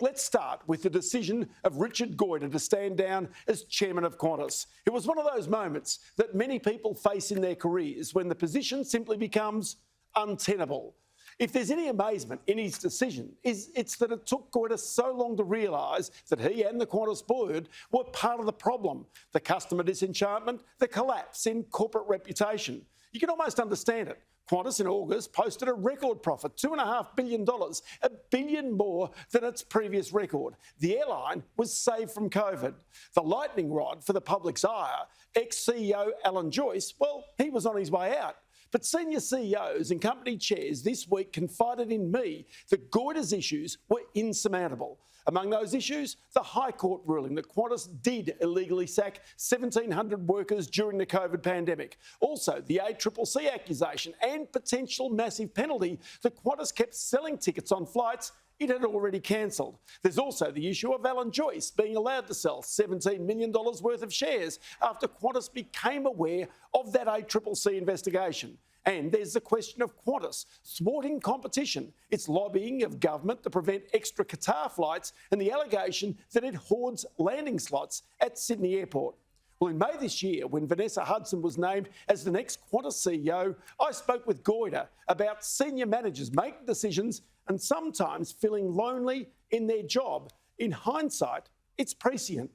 Let's start with the decision of Richard Goyder to stand down as chairman of Qantas. It was one of those moments that many people face in their careers when the position simply becomes untenable. If there's any amazement in his decision, it's that it took Goyder so long to realise that he and the Qantas board were part of the problem. The customer disenchantment, the collapse in corporate reputation. You can almost understand it. Qantas in August posted a record profit, $2.5 billion, $1 billion more than its previous record. The airline was saved from COVID. The lightning rod for the public's ire, ex-CEO Alan Joyce, well, he was on his way out. But senior CEOs and company chairs this week confided in me that Goyder's issues were insurmountable. Among those issues, the High Court ruling that Qantas did illegally sack 1,700 workers during the COVID pandemic. Also, the ACCC accusation and potential massive penalty that Qantas kept selling tickets on flights it had already cancelled. There's also the issue of Alan Joyce being allowed to sell $17 million worth of shares after Qantas became aware of that ACCC investigation. And there's the question of Qantas thwarting competition, its lobbying of government to prevent extra Qatar flights, and the allegation that it hoards landing slots at Sydney Airport. Well, in May this year, when Vanessa Hudson was named as the next Qantas CEO, I spoke with Goyder about senior managers making decisions and sometimes feeling lonely in their job. In hindsight, it's prescient.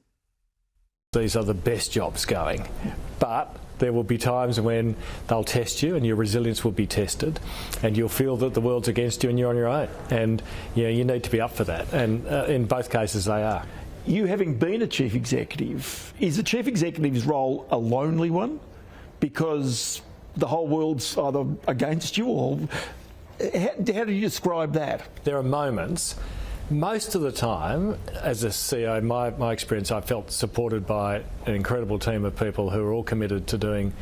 These are the best jobs going, but there will be times when they'll test you and your resilience will be tested and you'll feel that the world's against you and you're on your own. And you need to be up for that. And in both cases, they are. You having been a chief executive, is the chief executive's role a lonely one? Because the whole world's either against you or... How do you describe that? There are moments. Most of the time, as a CEO, my experience, I felt supported by an incredible team of people who are all committed to doing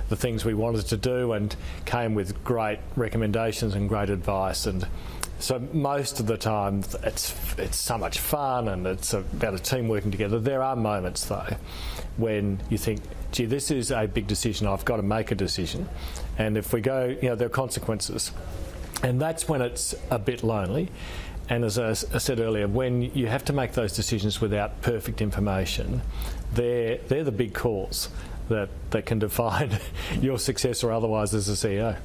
the things we wanted to do and came with great recommendations and great advice. And so most of the time, it's so much fun and it's about a team working together. There are moments, though, when you think, gee, this is a big decision. I've got to make a decision. And if we go, there are consequences. And that's when it's a bit lonely. And as I said earlier, when you have to make those decisions without perfect information, they're the big calls that can define your success or otherwise as a CEO.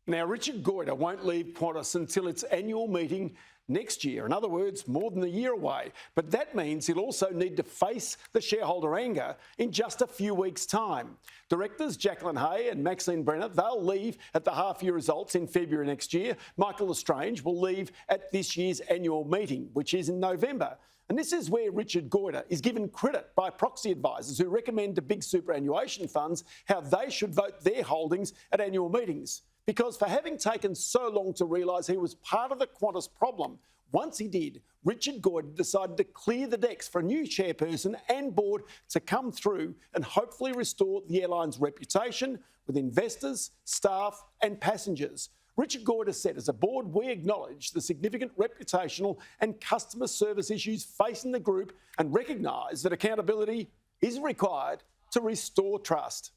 Now, Richard Goyder won't leave Qantas until its annual meeting next year. In other words, more than a year away. But that means he'll also need to face the shareholder anger in just a few weeks' time. Directors Jacqueline Hay and Maxine Brenner, they'll leave at the half-year results in February next year. Michael L'Estrange will leave at this year's annual meeting, which is in November. And this is where Richard Goyder is given credit by proxy advisors who recommend to big superannuation funds how they should vote their holdings at annual meetings. Because for having taken so long to realise he was part of the Qantas problem, once he did, Richard Goyder decided to clear the decks for a new chairperson and board to come through and hopefully restore the airline's reputation with investors, staff and passengers. Richard Goyder said, as a board, we acknowledge the significant reputational and customer service issues facing the group and recognise that accountability is required to restore trust.